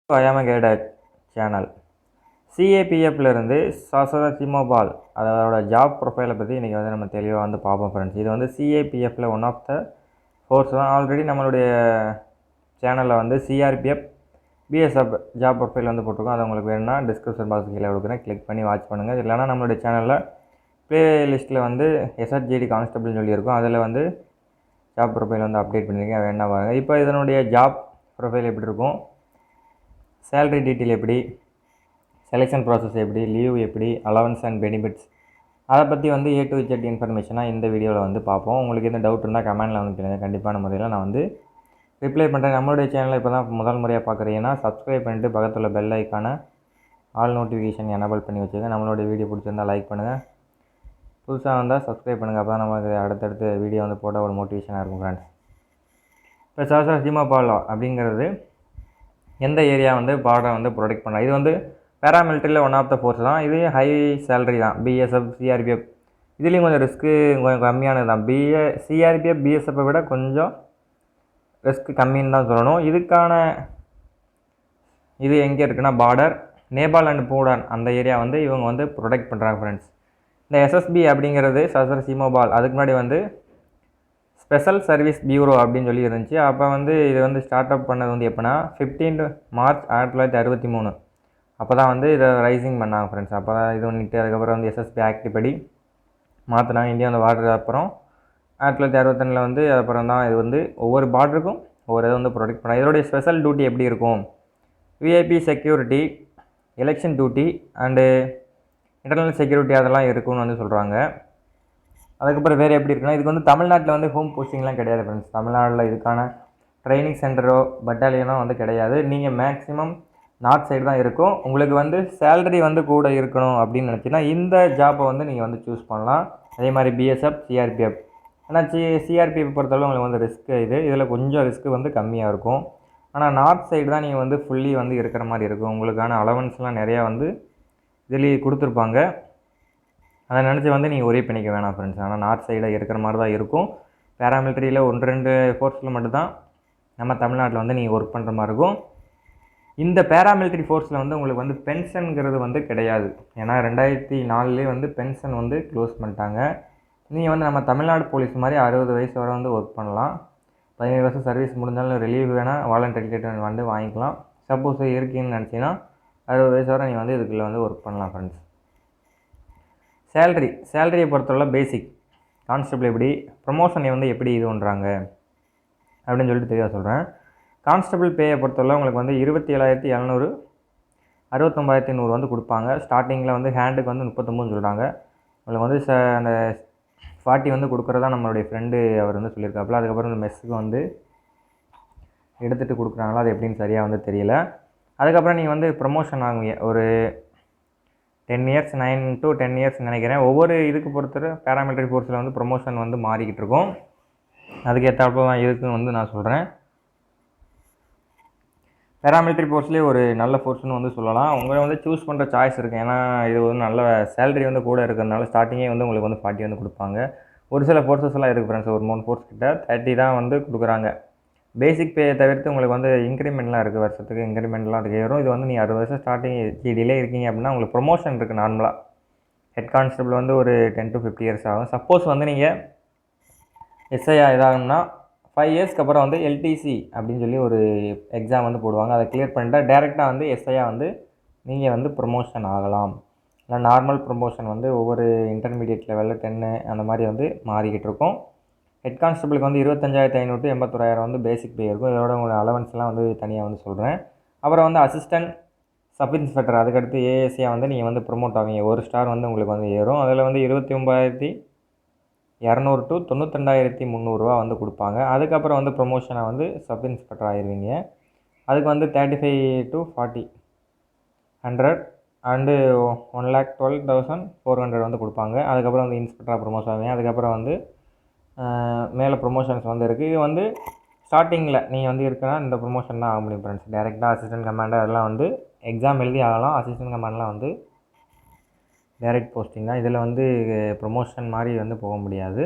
IIM guided channel சிஏபிஎஃப்லேருந்து சாசரா சிமோபால் அதோட job ப்ரொஃபைலை பற்றி இன்றைக்கி வந்து நம்ம தெளிவாக வந்து பார்ப்போம் ஃப்ரெண்ட்ஸ். இது வந்து சிஏபிஎஃப்பில் ஒன் ஆஃப் த ஃபோர்ஸ் தான். ஆல்ரெடி நம்மளுடைய சேனலில் வந்து சிஆர்பிஎஃப் பிஎஸ்எஃப் ஜாப் ப்ரொஃபைல் வந்து போட்டிருக்கோம். அது உங்களுக்கு வேணும்னா டிஸ்கிரிப்ஷன் பாக்ஸ் கீழே கொடுக்குறேன், கிளிக் பண்ணி வாட்ச் பண்ணுங்கள். இல்லைனா நம்மளுடைய சேனலில் ப்ளேலிஸ்ட்டில் வந்து எஸ்ஆர்ஜிடி கான்ஸ்டபிள்னு சொல்லியிருக்கோம். அதில் வந்து ஜாப் ப்ரொஃபைல் வந்து அப்டேட் பண்ணியிருக்கேன், வேணா பாருங்கள். இப்போ இதனுடைய ஜாப் ப்ரொஃபைல் எப்படி இருக்கும், சேலரி டீட்டெயில் எப்படி, செலெக்ஷன் ப்ராசஸ் எப்படி, லீவ் எப்படி, அலவன்ஸ் அண்ட் பெனிஃபிட்ஸ், அதை பற்றி வந்து A to Z இன்ஃபர்மேஷனாக இந்த வீடியோவில் வந்து பார்ப்போம். உங்களுக்கு எந்த டவுட் இருந்தால் கமெண்டில் வந்து கேளுங்க. கண்டிப்பான முறையில் நான் வந்து ரிப்ளை பண்ணுறேன். நம்மளுடைய சேனலை இப்போ தான் முதல் முறையாக பார்க்குறீங்கன்னா சப்ஸ்கிரைப் பண்ணிட்டு பக்கத்தில் பெல் ஐக்கான ஆல் நோட்டிஃபிகேஷன் எனேபிள் பண்ணி வச்சுக்கோங்க. நம்மளுடைய வீடியோ பிடிச்சிருந்தால் லைக் பண்ணுங்கள், புதுசாக வந்தால் சப்ஸ்கிரைப் பண்ணுங்கள். அப்போ தான் நமக்கு அடுத்தடுத்து வீடியோ வந்து போட்டால் ஒரு மோட்டிவேஷனாக இருக்கும் ஃப்ரெண்ட்ஸ். இப்போ சாசரா சிமோபால் அப்படிங்கிறது எந்த ஏரியா வந்து பார்டரை வந்து ப்ரொடெக்ட் பண்ணலாம். இது வந்து பேராமிலிட்டரியில் ஒன் ஆஃப் த ஃபோர்ஸ் தான். இது ஹை சேலரி தான். பிஎஸ்எஃப் சிஆர்பிஎஃப் இதுலேயும் கொஞ்சம் ரிஸ்க்கு கொஞ்சம் கம்மியானது தான். சிஆர்பிஎஃப் பிஎஸ்எஃப்பை விட கொஞ்சம் ரிஸ்க் கம்மின்னு தான் சொல்லணும். இது எங்கே இருக்குன்னா பார்டர் நேபாள் அண்ட் பூடான் அந்த ஏரியா வந்து இவங்க வந்து ப்ரொடெக்ட் பண்ணுறாங்க ஃப்ரெண்ட்ஸ். இந்த எஸ்எஸ்பி அப்படிங்கிறது சாசரா சிமோபால் அதுக்கு முன்னாடி வந்து ஸ்பெஷல் சர்வீஸ் பியூரோ அப்படின்னு சொல்லி இருந்துச்சு. அப்போ வந்து இது வந்து ஸ்டார்ட் அப் பண்ணது வந்து எப்போனா 15 மார்ச் 1963 அப்போ தான் வந்து இதை ரைசிங் பண்ணாங்க ஃப்ரெண்ட்ஸ். அப்போ தான் இது பண்ணிட்டு அதுக்கப்புறம் வந்து எஸ்எஸ்பி ஆக்ட் படி மாற்றினாங்க. இந்தியா வந்து பார்டர் அப்புறம் 1962 வந்து அப்புறம் தான் இது வந்து ஒவ்வொரு பார்டருக்கும் ஒவ்வொரு இதை வந்து ப்ரொடெக்ட் பண்ணாங்க. இதோடைய ஸ்பெஷல் டியூட்டி எப்படி இருக்கும், VIP security, election duty and internal security அதெல்லாம் இருக்குன்னு வந்து சொல்கிறாங்க. அதுக்கப்புறம் வேறு எப்படி இருக்குன்னா, இதுக்கு வந்து தமிழ்நாட்டில் வந்து ஹோம் போஸ்டிங்லாம் கிடையாது ஃப்ரெண்ட்ஸ். தமிழ்நாட்டில் இதுக்கான ட்ரைனிங் சென்டரோ பட்டாலியனோ வந்து கிடையாது. நீங்கள் மேக்ஸிமம் நார்த் சைடு தான் இருக்கும். உங்களுக்கு வந்து சேலரி வந்து கூட இருக்கணும் அப்படின்னு நினச்சின்னா இந்த ஜாப்பை வந்து நீங்கள் வந்து சூஸ் பண்ணலாம். அதே மாதிரி பிஎஸ்எஃப் சிஆர்பிஎஃப். ஆனால் சிஆர்பிஎஃப் பொறுத்தளவு உங்களுக்கு வந்து ரிஸ்க்கு இதில் கொஞ்சம் ரிஸ்க்கு வந்து கம்மியாக இருக்கும். ஆனால் நார்த் சைடு தான் நீங்கள் வந்து ஃபுல்லி வந்து இருக்கிற மாதிரி இருக்கும். உங்களுக்கான அலவன்ஸ்லாம் நிறையா வந்து இதுலேயே கொடுத்துருப்பாங்க. அதை நினச்சி வந்து நீங்கள் ஒரே பண்ணிக்க வேணாம் ஃப்ரெண்ட்ஸ். ஆனால் நார்த் சைடில் இருக்கிற மாதிரி தான் இருக்கும். பேராமிலிட்டரியில் 1-2 ஃபோர்ஸில் மட்டும்தான் நம்ம தமிழ்நாட்டில் வந்து நீங்கள் ஒர்க் பண்ணுற மாதிரி இருக்கும். இந்த பேராமிலிட்டரி ஃபோர்ஸில் வந்து உங்களுக்கு வந்து பென்ஷனுங்கிறது வந்து கிடையாது. ஏன்னா 2004 வந்து பென்ஷன் வந்து க்ளோஸ் பண்ணிட்டாங்க. நீங்கள் வந்து நம்ம தமிழ்நாடு போலீஸ் மாதிரி 60 வயசு வரை வந்து ஒர்க் பண்ணலாம். 17 வருஷம் சர்வீஸ் முடிஞ்சாலும் ரிலீவ் வேணால் வாலண்டரி டிக்கெட் வந்து வாங்கிக்கலாம். சப்போஸ் இருக்கீங்கன்னு நினச்சிங்கன்னா 60 வயசு வரை நீங்கள் வந்து இதுக்குள்ளே வந்து ஒர்க் பண்ணலாம் ஃப்ரெண்ட்ஸ். சேலரியை பொறுத்தவரை பேசிக் கான்ஸ்டபிள் எப்படி, ப்ரொமோஷனை வந்து எப்படி இது பண்ணுறாங்க அப்படின்னு சொல்லிட்டு தெளிவாக சொல்கிறேன். கான்ஸ்டபிள் பேயை பொறுத்தவரை உங்களுக்கு வந்து 27,700 69,100 வந்து கொடுப்பாங்க. ஸ்டார்டிங்கில் வந்து ஹேண்டுக்கு வந்து 39 சொல்கிறாங்க. உங்களுக்கு வந்து அந்த 40 வந்து கொடுக்குறதா நம்மளுடைய ஃப்ரெண்டு அவர் வந்து சொல்லியிருக்காப்புல. அதுக்கப்புறம் இந்த மெஸ்ஸுக்கு வந்து எடுத்துகிட்டு கொடுக்குறாங்களா அது எப்படின்னு சரியாக வந்து தெரியல. அதுக்கப்புறம் நீங்கள் வந்து ப்ரொமோஷன் ஆகுங்க ஒரு 10 இயர்ஸ் 9 to 10 இயர்ஸ் நினைக்கிறேன். ஒவ்வொரு இதுக்கு பொறுத்தவரை பேராமிலிட்டரி ஃபோர்ஸில் வந்து ப்ரொமோஷன் வந்து மாறிக்கிட்டு இருக்கும். அதுக்கு ஏற்றாப்புல தான் இருக்குன்னு வந்து நான் சொல்கிறேன். பேராமிலிட்டரி ஃபோர்ஸ்லேயே ஒரு நல்ல ஃபோர்ஸ்னு வந்து சொல்லலாம். உங்களை வந்து சூஸ் பண்ணுற சாய்ஸ் இருக்குது. ஏன்னா இது வந்து நல்ல சேலரி வந்து கூட இருக்கிறதுனால ஸ்டார்டிங்கே வந்து உங்களுக்கு வந்து 40 வந்து கொடுப்பாங்க. ஒரு சில ஃபோர்ஸஸ்லாம் இருக்குது ஃப்ரெண்ட்ஸ். ஒரு 3 ஃபோர்ஸ் கிட்ட 30 தான் வந்து கொடுக்குறாங்க. பேசிக் பே தவிர்த்து உங்களுக்கு வந்து இன்க்ரிமெண்ட்லாம் இருக்குது. வருஷத்துக்கு இன்க்ரிமெண்ட்லாம் ஏறும். இது வந்து நீங்கள் 60 வருஷம் ஸ்டார்டிங் டிலே இருக்கீங்க அப்படின்னா உங்களுக்கு ப்ரொமோஷன் இருக்குது. நார்மலாக ஹெட் கான்ஸ்டபிள் வந்து ஒரு 10 to 50 இயர்ஸ் ஆகும். சப்போஸ் வந்து நீங்கள் எஸ்ஐயா இதாகும்னா 5 இயர்ஸ்க்கு அப்புறம் வந்து எல்டிசி அப்படின்னு சொல்லி ஒரு எக்ஸாம் வந்து போடுவாங்க. அதை கிளியர் பண்ணிட்டா டேரெக்டாக வந்து எஸ்ஐயா வந்து நீங்கள் வந்து ப்ரொமோஷன் ஆகலாம். இல்லை நார்மல் ப்ரொமோஷன் வந்து ஒவ்வொரு இன்டர்மீடியட் லெவலில் 10 அந்த மாதிரி வந்து மாறிக்கிட்டு இருக்கும். ஹெட் கான்ஸ்டபிளுக்கு வந்து 25,500 to 81,000 வந்து பேசிக் பே இருக்கும். இதோட உங்களோட அலவன்ஸ்லாம் வந்து தனியாக வந்து சொல்கிறேன். அப்புறம் வந்து அசிஸ்டன்ட் சப் இன்ஸ்பெக்டர் அதுக்கடுத்து ஏஎஸ்சியாக வந்து நீங்கள் வந்து ப்ரொமோட் ஆவீங்க. ஒரு ஸ்டார் வந்து உங்களுக்கு வந்து ஏறும். அதில் வந்து 29,200 to 92,300 வந்து கொடுப்பாங்க. அதுக்கப்புறம் வந்து ப்ரொமோஷனை வந்து சப் இன்ஸ்பெக்டர் ஆயிடுவீங்க. அதுக்கு வந்து 35 to 40,100 அண்டு 1,12,400 வந்து கொடுப்பாங்க. அதுக்கப்புறம் வந்து இன்ஸ்பெக்டராக ப்ரொமோஷன் ஆவீங்க. அதுக்கப்புறம் வந்து மேலே ப்ரொமோஷன்ஸ் வந்து இருக்குது. இது வந்து ஸ்டார்டிங்கில் நீங்கள் வந்து இருக்குன்னா இந்த ப்ரொமோஷன் தான் ஆக முடியும் ஃப்ரெண்ட்ஸ். டேரெக்டாக அசிஸ்டன்ட் கமாண்டர் அதெல்லாம் வந்து எக்ஸாம் எழுதி ஆகலாம். அசிஸ்டன்ட் கமாண்டெலாம் வந்து டைரக்ட் போஸ்டிங் தான். இதில் வந்து ப்ரொமோஷன் மாதிரி வந்து போக முடியாது.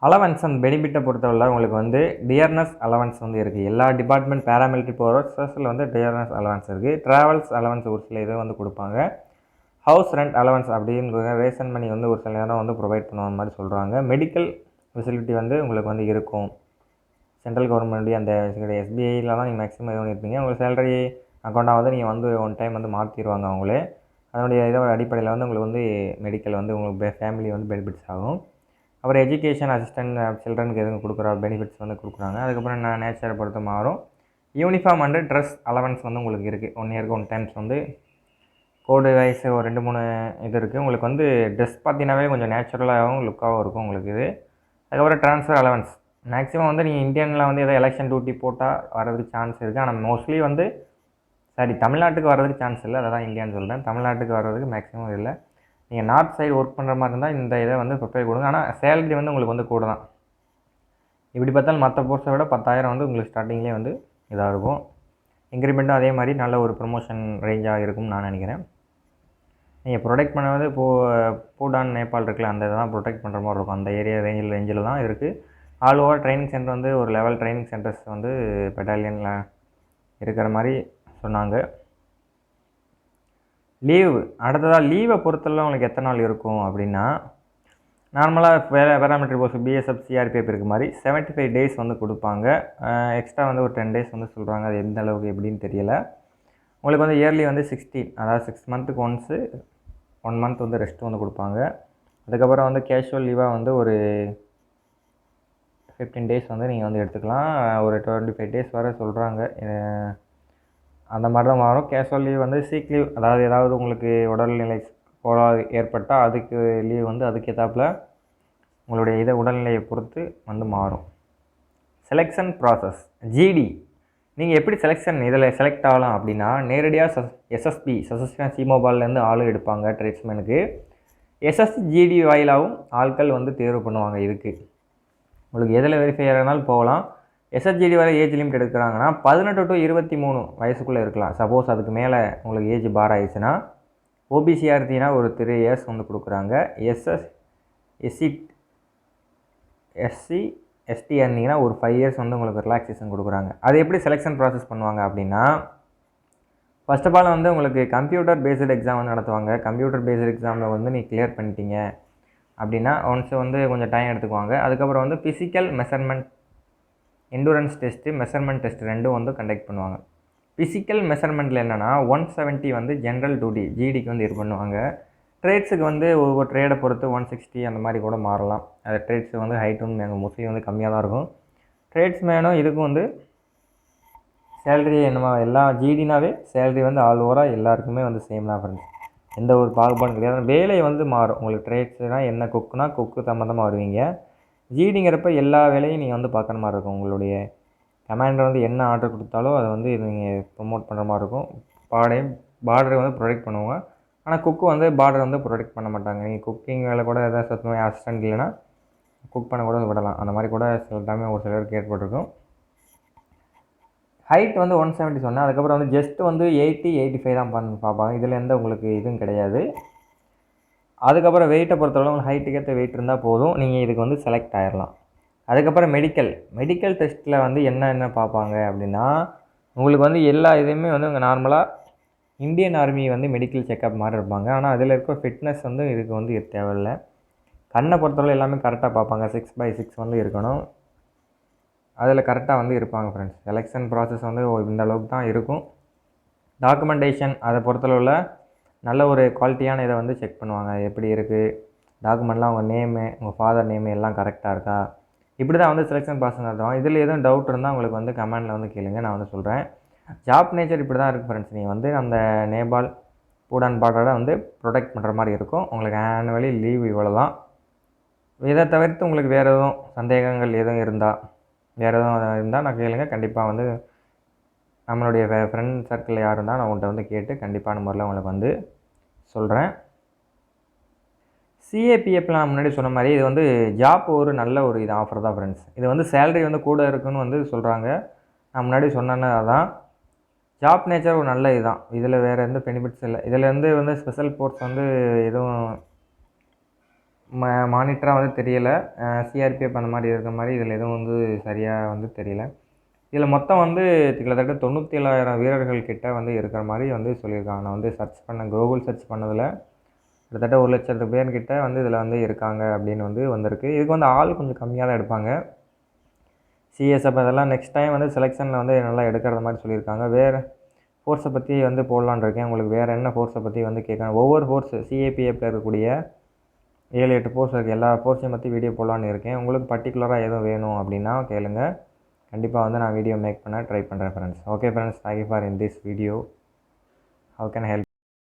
அலவன்ஸ் அண்ட் பெனிஃபிட்டை பொறுத்தவரை உங்களுக்கு வந்து டியர்னஸ் அலவன்ஸ் வந்து இருக்குது. எல்லா டிபார்ட்மெண்ட் பேராமிலிட்ரி ஃபோர்ஸஸில் வந்து டியர்னஸ் அலவன்ஸ் இருக்குது. ட்ராவல்ஸ் அலவன்ஸ் ஒரு சில இதை வந்து கொடுப்பாங்க. ஹவுஸ் ரெண்ட் அலவன்ஸ் அப்படின்னு ரேஷன் மணி வந்து ஒரு சில நேரம் வந்து ப்ரொவைட் பண்ணுற மாதிரி சொல்கிறாங்க. மெடிக்கல் ஃபெசிலிட்டி வந்து உங்களுக்கு வந்து இருக்கும். சென்ட்ரல் கவர்மெண்ட்லேயே அந்த எஸ்பிஐயில் தான் நீங்கள் மேக்ஸிமம் இது பண்ணியிருப்பீங்க. உங்களுக்கு சேலரி அக்கௌண்ட்டாக வந்து நீங்கள் வந்து ஒன் டைம் வந்து மாற்றிடுவாங்க அவங்களே. அதனுடைய இதோட அடிப்படையில் வந்து உங்களுக்கு வந்து மெடிக்கல் வந்து உங்களுக்கு ஃபேமிலி வந்து பெனிஃபிட்ஸ் ஆகும். அப்புறம் எஜுகேஷன் அசிஸ்டன்ட் சில்ட்ரனுக்கு எதுவும் கொடுக்குற பெனிஃபிட்ஸ் வந்து கொடுக்குறாங்க. அதுக்கப்புறம் நான் நேச்சரை பொறுத்த மாறும். யூனிஃபார்ம் அண்டு ட்ரெஸ் அலவன்ஸ் வந்து உங்களுக்கு இருக்குது. 1 இயருக்கு 1 டைம்ஸ் வந்து கோடு வயசு ஒரு 2-3 இது இருக்குது. உங்களுக்கு வந்து ட்ரெஸ் பார்த்தீங்கன்னாவே கொஞ்சம் நேச்சுரலாகவும் லுக்காகவும் இருக்கும் உங்களுக்கு இது. அதுக்கப்புறம் ட்ரான்ஸ்ஃபர் அலவன்ஸ் மேக்ஸிமம் வந்து நீங்கள் இந்தியனில் வந்து எதாவது எலெக்ஷன் டியூட்டி போட்டால் வரதுக்கு சான்ஸ் இருக்குது. ஆனால் மோஸ்ட்லி வந்து தமிழ்நாட்டுக்கு வர்றதுக்கு சான்ஸ் இல்லை. அதை தான் இந்தியான்னு சொல்கிறேன். தமிழ்நாட்டுக்கு வர்றதுக்கு மேக்ஸிமம் இல்லை. நீங்கள் நார்த் சைடு ஒர்க் பண்ணுற மாதிரி இருந்தால் இந்த இதை வந்து ப்ரிப்பேர் கொடுங்க. ஆனால் சேலரி வந்து உங்களுக்கு வந்து கூட தான். இப்படி பார்த்தாலும் மற்ற போர்ஸை விட 10,000 வந்து உங்களுக்கு ஸ்டார்டிங்லேயே வந்து இதாக இருக்கும். இன்க்ரிமெண்ட்டும் அதே மாதிரி நல்ல ஒரு ப்ரொமோஷன் ரேஞ்சாக இருக்கும்னு நான் நினைக்கிறேன். நீங்கள் ப்ரொடெக்ட் பண்ணுறது பூடான் நேபாள் இருக்குல்ல, அந்த இதெல்லாம் ப்ரொடெக்ட் பண்ணுற மாதிரி இருக்கும். அந்த ஏரியா ரேஞ்சில் தான் இருக்குது. ஆல் ஓவர் ட்ரைனிங் சென்டர் வந்து ஒரு லெவல் ட்ரைனிங் சென்டர்ஸ் வந்து பெட்டாலியனில் இருக்கிற மாதிரி சொன்னாங்க. லீவு அடுத்ததாக லீவை பொறுத்தளவு உங்களுக்கு எத்தனை நாள் இருக்கும் அப்படின்னா, நார்மலாக பேராமெட்ரிக் போஸ்ட் பிஎஸ்எஃப் சிஆர்பிஎஃப் இருக்க மாதிரி 75 டேஸ் வந்து கொடுப்பாங்க. எக்ஸ்ட்ரா வந்து ஒரு 10 டேஸ் வந்து சொல்கிறாங்க. அது எந்த அளவுக்கு எப்படின்னு தெரியல. உங்களுக்கு வந்து இயர்லி வந்து 16 அதாவது 6 மந்த்துக்கு ஒன்ஸு 1 மந்த் வந்து ரெஸ்ட் வந்து கொடுப்பாங்க. அதுக்கப்புறம் வந்து கேஷுவல் லீவாக வந்து ஒரு 15 டேஸ் வந்து நீங்கள் வந்து எடுத்துக்கலாம். ஒரு 25 டேஸ் வரை சொல்கிறாங்க. அந்த மாதிரி தான் மாறும். கேஷுவல் லீவ் வந்து சீக் லீவ், அதாவது ஏதாவது உங்களுக்கு உடல்நிலை கோளாறு ஏற்பட்டால் அதுக்கு லீவ் வந்து அதுக்கேற்றாப்புல உங்களுடைய உடல்நிலையை பொறுத்து வந்து மாறும். செலெக்ஷன் ப்ராசஸ் ஜிடி நீங்கள் எப்படி இதில் செலக்ட் ஆகலாம் அப்படின்னா, நேரடியாக சசஸ்பியா சிமோபால்லேருந்து ஆள் எடுப்பாங்க ட்ரேட்ஸ்மேனுக்கு. எஸ்எஸ்ஜிடி வாயிலாகவும் ஆட்கள் வந்து தேர்வு பண்ணுவாங்க. இதுக்கு உங்களுக்கு எதில் வெரிஃபை ஆகினாலும் போகலாம். எஸ்எஸ்ஜிடி வரை ஏஜ் லிமிட் எடுக்கிறாங்கன்னா 18 to 23 வயசுக்குள்ளே இருக்கலாம். சப்போஸ் அதுக்கு மேலே உங்களுக்கு ஏஜ் பார் ஆயிடுச்சுன்னா, ஓபிசியாக இருந்தீங்கன்னா ஒரு 3 இயர்ஸ் வந்து கொடுக்குறாங்க. எஸ்சி/எஸ்டி இருந்தீங்கன்னா ஒரு 5 இயர்ஸ் வந்து உங்களுக்கு ரிலாக்ஸேஷன் கொடுக்குறாங்க. அது எப்படி செலெக்ஷன் ப்ராசஸ் பண்ணுவாங்க அப்படின்னா, ஃபர்ஸ்ட் ஆஃப் ஆல் வந்து உங்களுக்கு கம்ப்யூட்டர் பேஸ்டு எக்ஸாம் வந்து நடத்துவாங்க. கம்ப்யூட்டர் பேஸ்டு எக்ஸாமில் வந்து நீங்கள் கிளியர் பண்ணிட்டீங்க அப்படின்னா ஒன்ஸ் வந்து கொஞ்சம் டைம் எடுத்துக்குவாங்க. அதுக்கப்புறம் வந்து physical measurement, endurance test, measurement test ரெண்டும் வந்து கண்டக்ட் பண்ணுவாங்க. ஃபிசிக்கல் மெஷர்மெண்ட்டில் என்னென்னா 170 வந்து ஜென்ரல் டியூட்டி ஜிடிக்கு வந்து இது பண்ணுவாங்க. ட்ரேட்ஸுக்கு வந்து ஒவ்வொரு ட்ரேடை பொறுத்து 160 அந்த மாதிரி கூட மாறலாம். அது ட்ரேட்ஸ் வந்து ஹைட்டும் எங்கள் மோஸ்ட்லி வந்து கம்மியாக தான் இருக்கும். ட்ரேட்ஸ் மேனும் இதுக்கும் வந்து சேலரி என்னமா எல்லா ஜிடினாவே சேலரி வந்து ஆல் ஓவராக எல்லாருக்குமே வந்து சேம் தான் ஃப்ரெண்ட்ஸ். எந்த ஒரு பாகுபாடும் கிடையாது. வேலை வந்து மாறும். உங்களுக்கு ட்ரேட்ஸ்னால் என்ன குக்குனா குக்கு சம்மந்தமாக வருவீங்க. ஜிடிங்கிறப்ப எல்லா வேலையும் நீங்கள் வந்து பார்க்குற மாதிரி இருக்கும். உங்களுடைய கமாண்டர் வந்து என்ன ஆர்டர் கொடுத்தாலோ அதை வந்து நீங்கள் ப்ரொமோட் பண்ணுற மாதிரி இருக்கும். பார்டரை வந்து ப்ரொடெக்ட் பண்ணுவாங்க. ஆனால் குக்கு வந்து பார்டர் வந்து ப்ரொடெக்ட் பண்ண மாட்டாங்க. நீங்கள் குக்கிங் வேலை கூட எதாவது சத்தமாக அசிஸ்டன்ட் இல்லைன்னா குக் பண்ண கூட விடலாம். அந்த மாதிரி கூட சில டைமே ஒரு சிலருக்கு ஏற்பட்டிருக்கும். ஹைட் வந்து 170 சொன்னேன். அதுக்கப்புறம் வந்து ஜஸ்ட் வந்து 80-85 தான் பார்ப்பாங்க. இதில் எந்த உங்களுக்கு இதுவும் கிடையாது. அதுக்கப்புறம் வெயிட்டை பொறுத்தவரை உங்களுக்கு ஹைட்டுக்கு ஏற்ற வெயிட் இருந்தால் போதும், நீங்கள் இதுக்கு வந்து செலக்ட் ஆகிடலாம். அதுக்கப்புறம் மெடிக்கல் டெஸ்ட்டில் வந்து என்ன பார்ப்பாங்க அப்படின்னா, உங்களுக்கு வந்து எல்லா இதையுமே வந்து உங்கள் நார்மலாக இந்தியன் ஆர்மி வந்து மெடிக்கல் செக்கப் மாதிரி இருப்பாங்க. ஆனால் அதில் இருக்க ஃபிட்னஸ் வந்து இதுக்கு வந்து தேவையில்லை. கண்ணை பொறுத்தவரை எல்லாமே கரெக்டாக பார்ப்பாங்க. 6/6 வந்து இருக்கணும். அதில் கரெக்டாக வந்து இருப்பாங்க ஃப்ரெண்ட்ஸ். செலெக்ஷன் ப்ராசஸ் வந்து இந்த அளவுக்கு தான் இருக்கும். டாக்குமெண்டேஷன் அதை பொறுத்தளவில் நல்ல ஒரு குவாலிட்டியான இதை வந்து செக் பண்ணுவாங்க. எப்படி இருக்குது டாக்குமெண்ட்லாம், உங்கள் நேமு, உங்கள் ஃபாதர் நேமு எல்லாம் கரெக்டாக இருக்கா, இப்படி தான் வந்து செலெக்ஷன் ப்ராசஸ் நடத்துவாங்க. இதில் எதுவும் டவுட் இருந்தால் உங்களுக்கு வந்து கமெண்டில் வந்து கேளுங்க, நான் வந்து சொல்கிறேன். ஜாப் நேச்சர் இப்படி தான் இருக்குது ஃப்ரெண்ட்ஸ். நீங்கள் வந்து அந்த நேபாள் பூடான் பார்டரை வந்து ப்ரொடெக்ட் பண்ணுற மாதிரி இருக்கும். உங்களுக்கு ஆனுவலி லீவ் இவ்வளோ தான். இதை தவிர்த்து உங்களுக்கு வேறு எதுவும் சந்தேகங்கள் எதுவும் இருந்தால் நான் கேளுங்க. கண்டிப்பாக வந்து நம்மளுடைய ஃப்ரெண்ட் சர்க்கிளில் யார் இருந்தால் நான் உங்கள்கிட்ட வந்து கேட்டு கண்டிப்பான முறையில் உங்களுக்கு வந்து சொல்கிறேன். சிஏபிஎஃப்பில் நான் முன்னாடி சொன்ன மாதிரி இது வந்து ஜாப் ஒரு நல்ல ஒரு இது ஆஃபர் தான் ஃப்ரெண்ட்ஸ். இது வந்து சேலரி வந்து கூட இருக்குன்னு வந்து சொல்கிறாங்க. நான் முன்னாடி சொன்னேன்னா அதான் ஜாப் நேச்சர் ஒரு நல்ல இதுதான். இதில் வேறு எந்த பெனிஃபிட்ஸ் இல்லை. இதில் வந்து ஸ்பெஷல் ஃபோர்ஸ் வந்து எதுவும் மானிட்டராக வந்து தெரியல. சிஆர்பிஎஃப் அந்த மாதிரி இருக்கிற மாதிரி இதில் எதுவும் வந்து சரியாக வந்து தெரியல. இதில் மொத்தம் வந்து கிட்டத்தட்ட 97,000 வீரர்கள் கிட்ட வந்து இருக்கிற மாதிரி வந்து சொல்லியிருக்காங்க. நான் வந்து சர்ச் பண்ணேன், கூகுள் சர்ச் பண்ணதில் கிட்டத்தட்ட 1,00,000 பேர்கிட்ட வந்து இதில் வந்து இருக்காங்க அப்படின்னு வந்து வந்திருக்கு. இதுக்கு வந்து ஆள் கொஞ்சம் கம்மியாக தான் எடுப்பாங்க. சிஎஸ்எஃப் அதெல்லாம் நெக்ஸ்ட் டைம் வந்து செலெக்ஷனில் வந்து நல்லா எடுக்கிற மாதிரி சொல்லியிருக்காங்க. வேறு ஃபோர்ஸை பற்றி வந்து போடலான்னு இருக்கேன். உங்களுக்கு வேறு என்ன ஃபோர்ஸை பற்றி வந்து கேட்கணும். ஒவ்வொரு ஃபோர்ஸு சிஏபிஎஃப்பில் இருக்கக்கூடிய 7-8 ஃபோர்ஸ் இருக்குது. எல்லா ஃபோர்ஸையும் பற்றி வீடியோ போடலான்னு இருக்கேன். உங்களுக்கு பர்டிகுலராக எதுவும் வேணும் அப்படின்னா கேளுங்க. கண்டிப்பாக வந்து நான் வீடியோ மேக் பண்ண ட்ரை பண்ணுறேன் friends. Okay friends, thank you for in this video. How can I help?